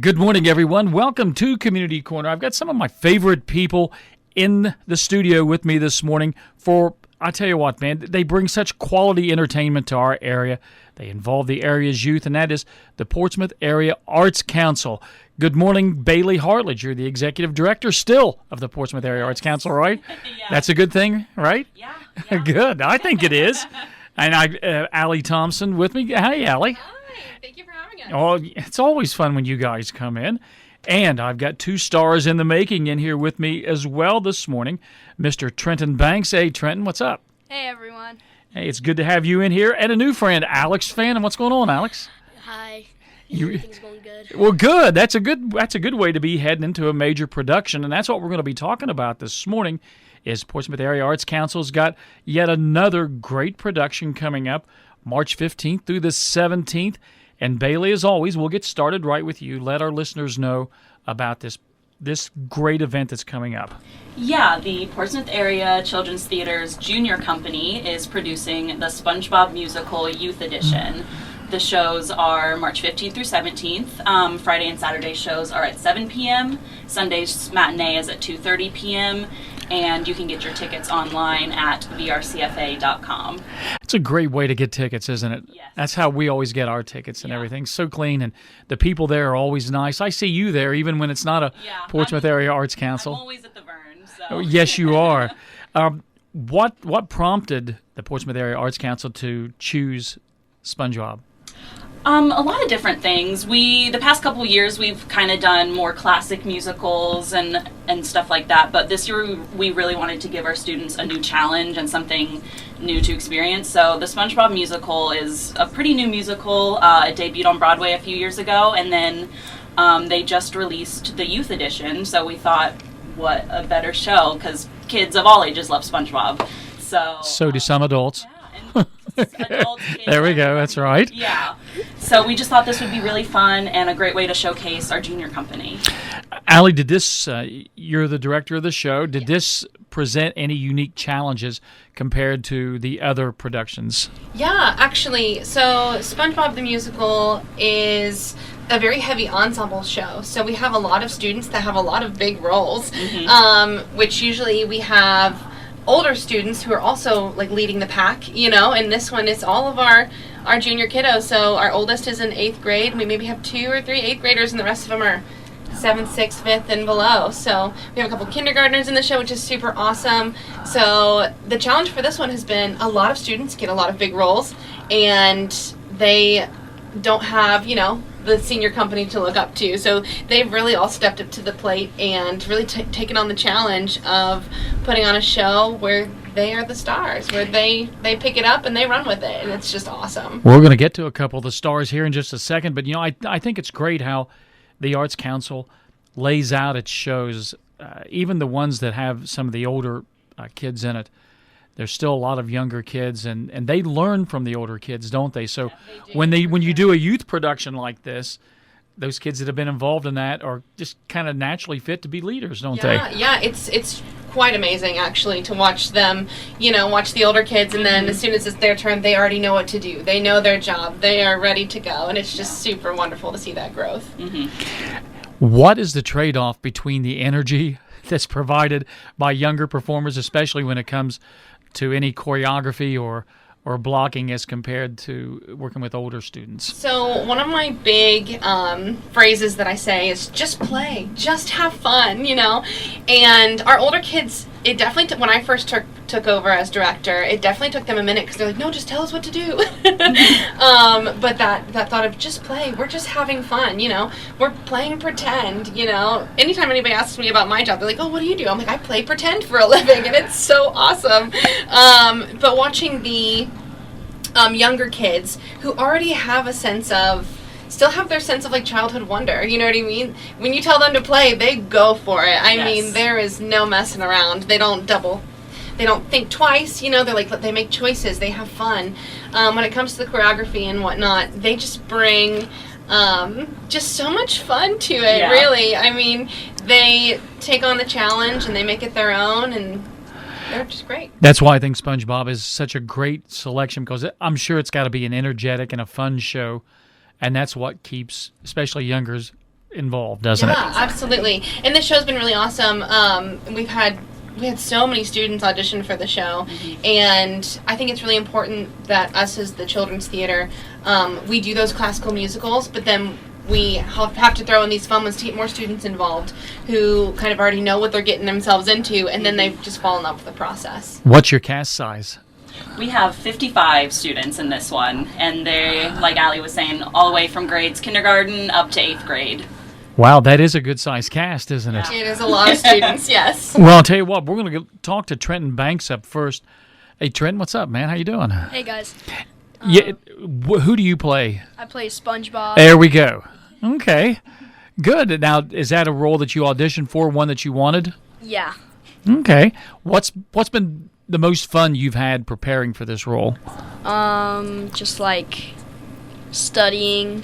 Good morning, everyone. Welcome to Community Corner. I've got some of my favorite people in the studio with me this morning I tell you what, man, they bring such quality entertainment to our area. They involve the area's youth, and that is the Portsmouth Area Arts Council. Good morning, Bailey Hartlage. You're the executive director still of the Portsmouth Area Arts Council, right? Yeah. That's a good thing, right? Yeah. Good. I think it is. And Allie Thompson with me. Hey, Allie. Hi. Thank you for having us. Oh, it's always fun when you guys come in. And I've got two stars in the making in here with me as well this morning. Mr. Trenton Banks. Hey, Trenton, what's up? Hey, everyone. Hey, it's good to have you in here. And a new friend, Alex Fannin. What's going on, Alex? Hi. Everything's going good. Well, good. That's a good way to be heading into a major production, and that's what we're going to be talking about this morning. Is Portsmouth Area Arts Council's got yet another great production coming up, March 15th through the 17th. And Bailey, as always, we'll get started right with you. Let our listeners know about this great event that's coming up. Yeah, the Portsmouth Area Children's Theater's junior company is producing the SpongeBob Musical Youth Edition. The shows are March 15th through 17th. Friday and Saturday shows are at 7 p.m. Sunday's matinee is at 2:30 p.m. And you can get your tickets online at vrcfa.com. It's a great way to get tickets, isn't it? Yes. That's how we always get our tickets and everything. So clean, and the people there are always nice. I see you there, even when it's not a Portsmouth Area Arts Council. I'm always at the Vern, so. Oh, yes, you are. What prompted the Portsmouth Area Arts Council to choose SpongeBob? A lot of different things. The past couple years, we've kind of done more classic musicals and stuff like that, but this year we really wanted to give our students a new challenge and something new to experience. So the SpongeBob musical is a pretty new musical. It debuted on Broadway a few years ago, and then they just released the youth edition, so we thought, what a better show, because kids of all ages love SpongeBob. So do some adults. Yeah, and adults, kids, There we go. That's right. Yeah. So we just thought this would be really fun and a great way to showcase our junior company. Allie, did this, you're the director of the show, did this present any unique challenges compared to the other productions? Yeah, actually, so SpongeBob the Musical is a very heavy ensemble show. So we have a lot of students that have a lot of big roles, which usually we have older students who are also like leading the pack, and this one is all of our junior kiddos. So our oldest is in 8th grade, and we maybe have 2 or 3 8th graders, and the rest of them are 7th, 6th, 5th, and below. So we have a couple kindergartners in the show, which is super awesome. So the challenge for this one has been a lot of students get a lot of big roles, and they don't have, the senior company to look up to. So they've really all stepped up to the plate and really taken on the challenge of putting on a show where they are the stars, where they pick it up and they run with it, and it's just awesome. We're going to get to a couple of the stars here in just a second, but I think it's great how the Arts Council lays out its shows, even the ones that have some of the older kids in it. There's still a lot of younger kids, and they learn from the older kids, don't they? So when you do a youth production like this, those kids that have been involved in that are just kind of naturally fit to be leaders, don't they? Yeah, it's quite amazing, actually, to watch them, watch the older kids, and then as soon as it's their turn, they already know what to do. They know their job. They are ready to go, and it's just super wonderful to see that growth. What is the trade-off between the energy that's provided by younger performers, especially when it comes to any choreography or blocking as compared to working with older students? So one of my big phrases that I say is just play, just have fun, and our older kids, it definitely when I first took over as director, it definitely took them a minute because they're like, no, just tell us what to do. But that thought of just play, we're just having fun, we're playing pretend, anytime anybody asks me about my job, they're like, oh, what do you do? I'm like, I play pretend for a living, and it's so awesome. But watching the younger kids who already have still have their sense of like childhood wonder, you know what I mean? When you tell them to play, they go for it. I mean, there is no messing around. They don't think twice, they make choices, they have fun. When it comes to the choreography and whatnot, they just bring just so much fun to it, really. I mean, they take on the challenge and they make it their own, and they're just great. That's why I think SpongeBob is such a great selection, because I'm sure it's got to be an energetic and a fun show, and that's what keeps especially involved, doesn't Yeah, it? absolutely. And this show's been really awesome. We had so many students audition for the show, and I think it's really important that us as the children's theater, we do those classical musicals, but then we have to throw in these fun ones to get more students involved who kind of already know what they're getting themselves into, and then they just fall in love with the process. What's your cast size? We have 55 students in this one, and they, like Allie was saying, all the way from grades kindergarten up to 8th grade. Wow, that is a good-sized cast, isn't it? It is a lot of students, yes. Well, I'll tell you what, we're going to talk to Trenton Banks up first. Hey, Trenton, what's up, man? How you doing? Hey guys, Yeah, who do you play? I play SpongeBob. There we go. Okay, good. Now, is that a role that you auditioned for, one that you wanted? Yeah, Okay. What's been the most fun you've had preparing for this role? just like studying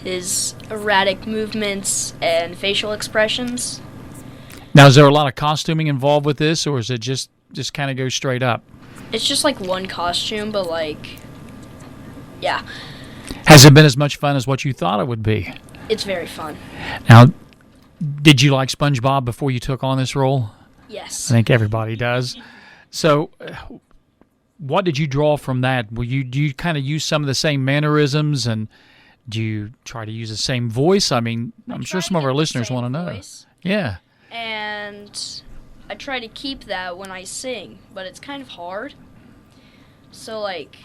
his erratic movements and facial expressions. Now, is there a lot of costuming involved with this, or is it just kind of go straight up? It's just like one costume, but like, yeah, Has it been as much fun as what you thought it would be? it's very fun. Now, did you like SpongeBob before you took on this role? Yes. I think everybody does. So, what did you draw from that? Do you kind of use some of the same mannerisms, and do you try to use the same voice? I mean, I'm sure some of our listeners want to know. Yeah. And I try to keep that when I sing, but it's kind of hard. So like,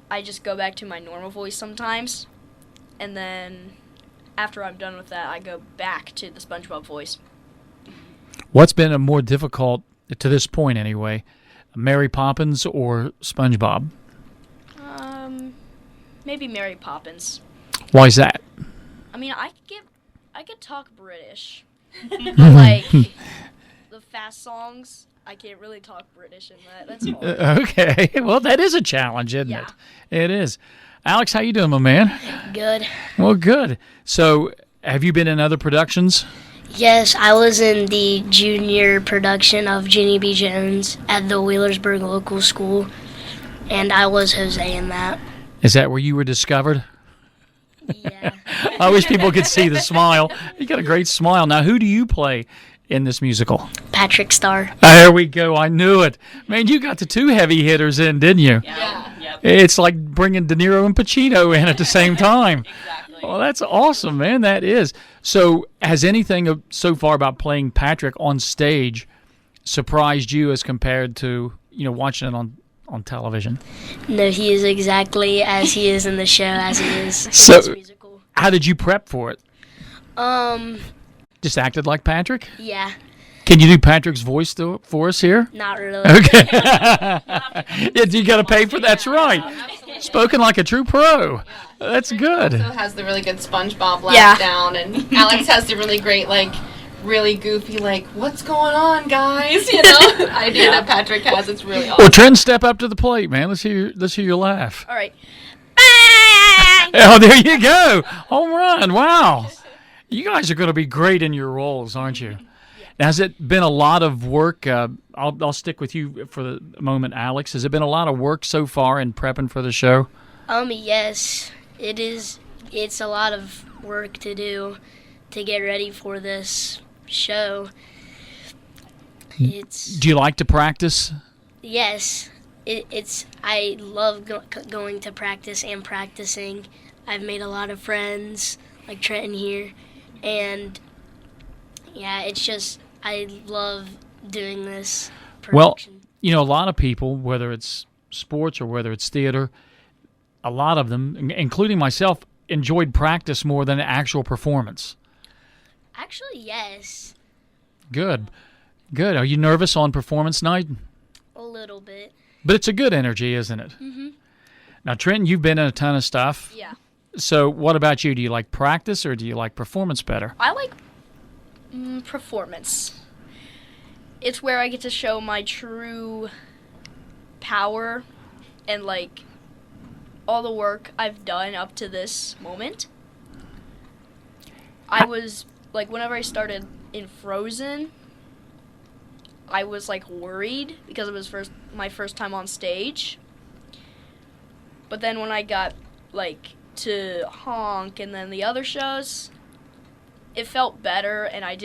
I just go back to my normal voice sometimes, and then after I'm done with that, I go back to the SpongeBob voice. What's been a more difficult, to this point anyway, Mary Poppins or SpongeBob? Maybe Mary Poppins. Why is that? I mean, I could talk British, but like the fast songs, I can't really talk British in that. That's hard. Okay. Well, that is a challenge, isn't Yeah. it? It is. Alex, how you doing, my man? Good. Well, good. So, have you been in other productions? Yes, I was in the junior production of Ginny B. Jones at the Wheelersburg Local School, and I was Jose in that. Is that where you were discovered? Yeah. I wish people could see the smile. You got a great smile. Now, who do you play in this musical? Patrick Starr. There we go. I knew it. Man, you got the two heavy hitters in, didn't you? Yeah. Yep. It's like bringing De Niro and Pacino in at the same time. Exactly. Well, that's awesome, man. That is. So, has anything so far about playing Patrick on stage surprised you as compared to, watching it on television? No, he is exactly as he is in the show, as he is in So- this musical. How did you prep for it? Um, Just acted like Patrick? yeah, Can you do Patrick's voice for us here? not really. Okay. Yeah, you got to pay for that's right. Spoken like a true pro. That's good. Also has the really good SpongeBob laugh Yeah. down, and Alex has the really great, like, really goofy, like, what's going on, guys? Idea that Patrick has. It's really Well, awesome. Trent, step up to the plate, man. Let's hear your laugh. All right. Oh, there you go. Home run. Wow. You guys are going to be great in your roles, aren't you? Now, has it been a lot of work? I'll stick with you for the moment, Alex. Has it been a lot of work so far in prepping for the show? Yes, it is. It's a lot of work to do to get ready for this show. It's Do you like to practice? yes. It's. I love going to practice and practicing. I've made a lot of friends, like Trenton here, and yeah, it's just I love doing this Well, production. a lot of people, whether it's sports or whether it's theater, a lot of them, including myself, enjoyed practice more than actual performance. Actually, yes, Good. Good. Are you nervous on performance night? a little bit. But it's a good energy, isn't it? Mm-hmm. Now, Trenton, you've been in a ton of stuff. Yeah. So what about you? Do you like practice or do you like performance better? I like performance. It's where I get to show my true power and like all the work I've done up to this moment. I was like, whenever I started in Frozen, I was like worried because it was my first time on stage. But then when I got like to Honk and then the other shows, it felt better, and I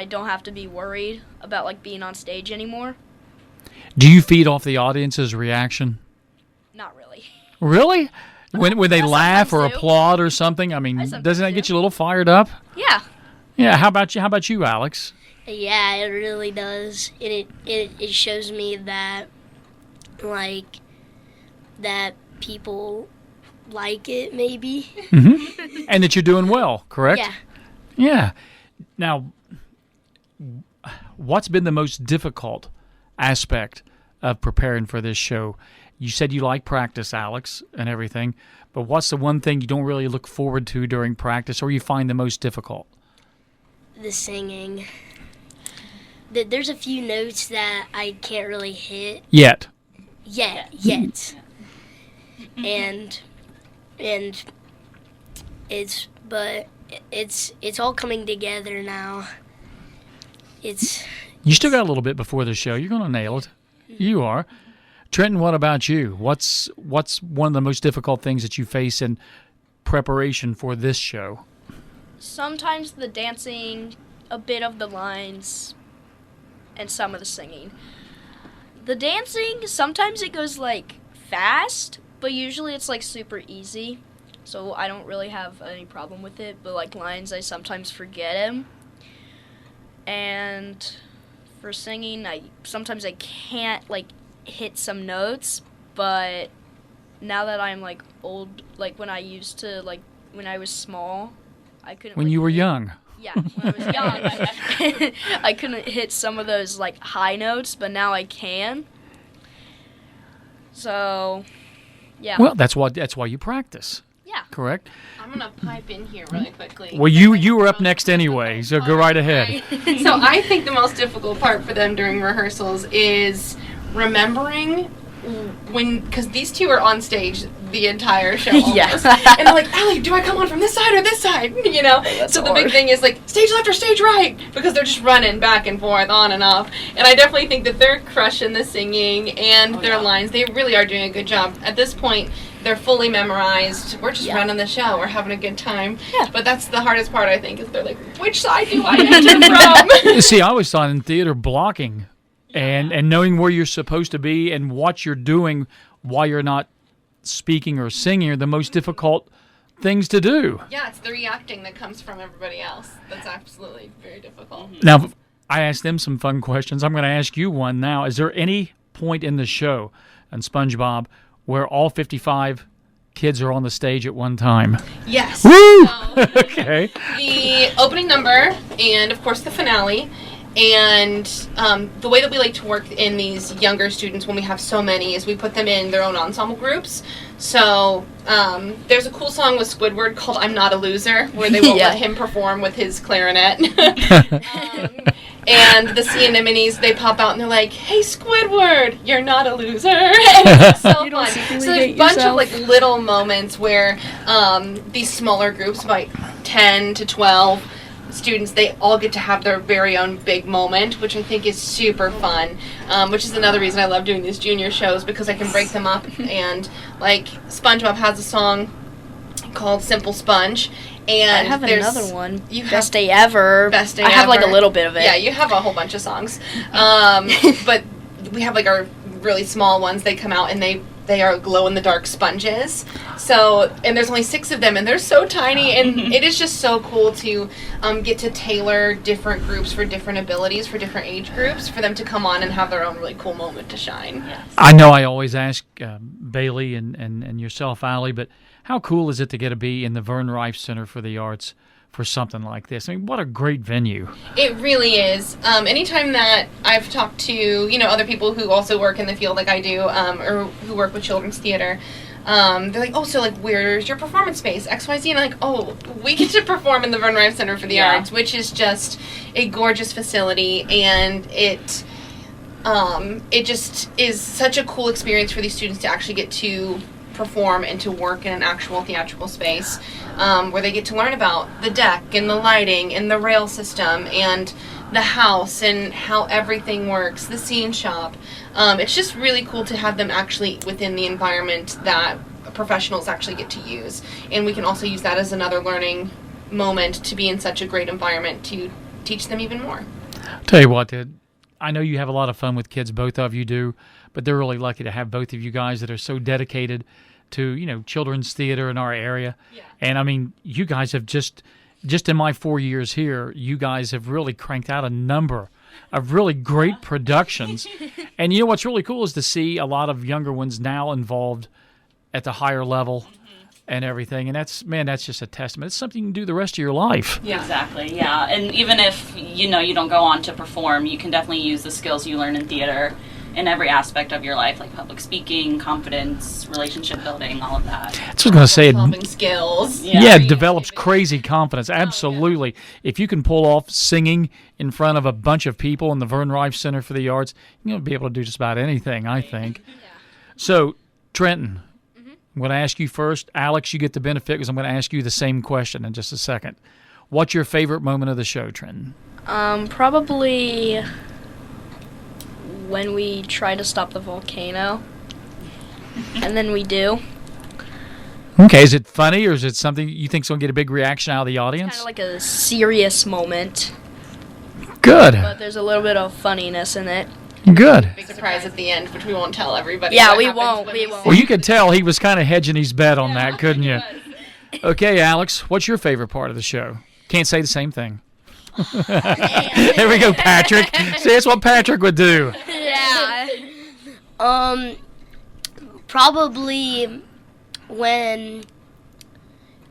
don't have to be worried about like being on stage anymore. Do you feed off the audience's reaction? Not really. Really? When they I laugh or sometimes do. applaud or something? I mean, sometimes doesn't that do. get you a little fired up? Yeah. Yeah. How about you? How about you, Alex? Yeah, it really does. It shows me that, like, that people like it, maybe. Mm-hmm. And that you're doing well, correct? Yeah. Yeah. Now, what's been the most difficult aspect of preparing for this show? You said you like practice, Alex, and everything, but what's the one thing you don't really look forward to during practice or you find the most difficult? The singing. There's a few notes that I can't really hit Yet. yet. and it's all coming together now. You still got a little bit before the show. You're going to nail it. You are. Trenton, what about you? What's one of the most difficult things that you face in preparation for this show? Sometimes the dancing, a bit of the lines, and some of the singing. The dancing, sometimes it goes like fast, but usually it's like super easy. So I don't really have any problem with it, but like lines, I sometimes forget them. And for singing, sometimes I can't like hit some notes, but now that I'm like old, like when I was small, I couldn't. When like, you were young. Yeah, when I was young, I couldn't hit some of those like high notes, but now I can. So, yeah. Well, that's why you practice. Yeah. Correct? I'm gonna pipe in here really quickly. Well, you were up next anyway, so go right ahead. Right. So I think the most difficult part for them during rehearsals is remembering because these two are on stage the entire show almost. Yes. And they're like, Allie, do I come on from this side or this side? You know? So the big thing is like, stage left or stage right? Because they're just running back and forth, on and off. And I definitely think that they're crushing the singing and their lines. They really are doing a good job. At this point, they're fully memorized. We're just running the show. We're having a good time. Yeah. But that's the hardest part, I think, is they're like, which side do I enter from? See, I always thought in theater blocking and knowing where you're supposed to be and what you're doing while you're not speaking or singing are the most difficult things to do. Yeah, it's the reacting that comes from everybody else. That's absolutely very difficult. Now, I asked them some fun questions. I'm going to ask you one now. Is there any point in the show on SpongeBob where all 55 kids are on the stage at one time? Yes. Woo! So, Okay. the opening number and, of course, the finale. And the way that we like to work in these younger students when we have so many is we put them in their own ensemble groups. So there's a cool song with Squidward called I'm Not a Loser where they won't let him perform with his clarinet. And the sea anemones, they pop out and they're like, hey, Squidward, you're not a loser. And it's so fun. So there's a bunch of like little moments where these smaller groups, about 10 to 12, students, they all get to have their very own big moment, which I think is super fun, which is another reason I love doing these junior shows, because I can break them up. And like SpongeBob has a song called Simple Sponge, and I have there's another one. You have Best Day Ever. Best Day I have like a Ever. little bit of it. Yeah, you have a whole bunch of songs, but we have like our really small ones. They come out and they are glow-in-the-dark sponges. So, and there's only 6 of them, and they're so tiny, and it is just so cool to get to tailor different groups for different abilities, for different age groups, for them to come on and have their own really cool moment to shine. Yes. I know I always ask Bailey and yourself, Allie, but how cool is it to get to be in the Vern Rife Center for the Arts for something like this? I mean, what a great venue. It really is. Anytime that I've talked to, other people who also work in the field like I do, or who work with children's theater, they're like, oh, so like, where's your performance space? XYZ. And I'm like, oh, we get to perform in the Vern Rife Center for the Arts, which is just a gorgeous facility, and it just is such a cool experience for these students to actually get to perform and to work in an actual theatrical space, where they get to learn about the deck and the lighting and the rail system and the house and how everything works, the scene shop. It's just really cool to have them actually within the environment that professionals actually get to use. And we can also use that as another learning moment to be in such a great environment to teach them even more. Tell you what, dude, I know you have a lot of fun with kids, both of you do, but they're really lucky to have both of you guys that are so dedicated to, children's theater in our area. Yeah. And I mean, you guys have just in my 4 years here, you guys have really cranked out a number of really great productions. And what's really cool is to see a lot of younger ones now involved at the higher level and everything. And that's just a testament. It's something you can do the rest of your life. Yeah. Exactly, yeah. And even if, you don't go on to perform, you can definitely use the skills you learn in theater in every aspect of your life, like public speaking, confidence, relationship building, all of that. That's what I was going to say. Solving skills. Yeah, it develops crazy confidence. Absolutely. If you can pull off singing in front of a bunch of people in the Vern Rife Center for the Arts, you'll be able to do just about anything, I think. Yeah. So, Trenton, I'm going to ask you first. Alex, you get the benefit because I'm going to ask you the same question in just a second. What's your favorite moment of the show, Trenton? Probably when we try to stop the volcano, and then we do. Okay, is it funny or is it something you think's going to get a big reaction out of the audience? Kind of like a serious moment. Good. But there's a little bit of funniness in it. Good. Big surprise at the end, which we won't tell everybody. Yeah, what we happens won't. when We see won't. Well, you could tell he was kind of hedging his bet on that, couldn't you? Okay, Alex, what's your favorite part of the show? Can't say the same thing. There we go, Patrick. See, that's what Patrick would do. Yeah. Probably when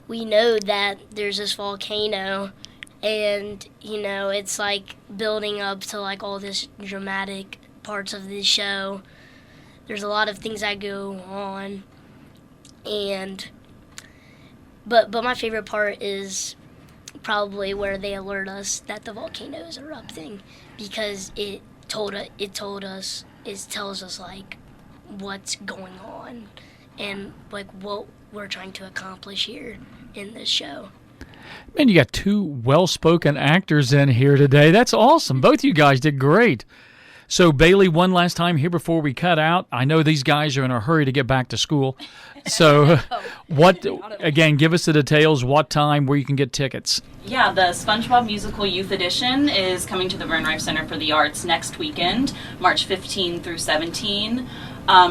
we know that there's this volcano and, it's like building up to like all this dramatic parts of the show. There's a lot of things that go on, but my favorite part is probably where they alert us that the volcano is erupting, because it tells us like what's going on and like what we're trying to accomplish here in this show. Man, you got two well-spoken actors in here today. That's awesome. Both you guys did great. So, Bailey, one last time here before we cut out. I know these guys are in a hurry to get back to school. So, again, give us the details, what time, where you can get tickets. Yeah, the SpongeBob Musical Youth Edition is coming to the Vern Rife Center for the Arts next weekend, March 15 through 17.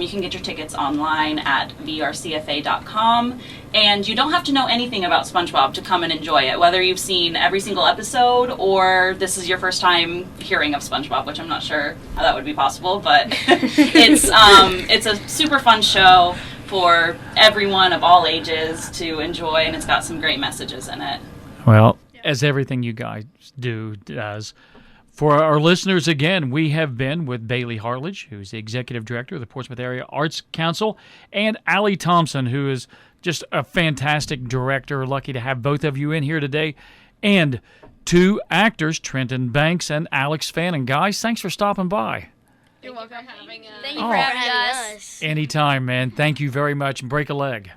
You can get your tickets online at vrcfa.com. And you don't have to know anything about SpongeBob to come and enjoy it, whether you've seen every single episode or this is your first time hearing of SpongeBob, which I'm not sure how that would be possible, but it's a super fun show for everyone of all ages to enjoy, and it's got some great messages in it. Well, as everything you guys do does. For our listeners, again, we have been with Bailey Hartlage, who's the Executive Director of the Portsmouth Area Arts Council, and Allie Thompson, who is just a fantastic director. Lucky to have both of you in here today. And two actors, Trenton Banks and Alex Fannin. Guys, thanks for stopping by. You're welcome for having us. Thank you for having us. Anytime, man. Thank you very much. And break a leg.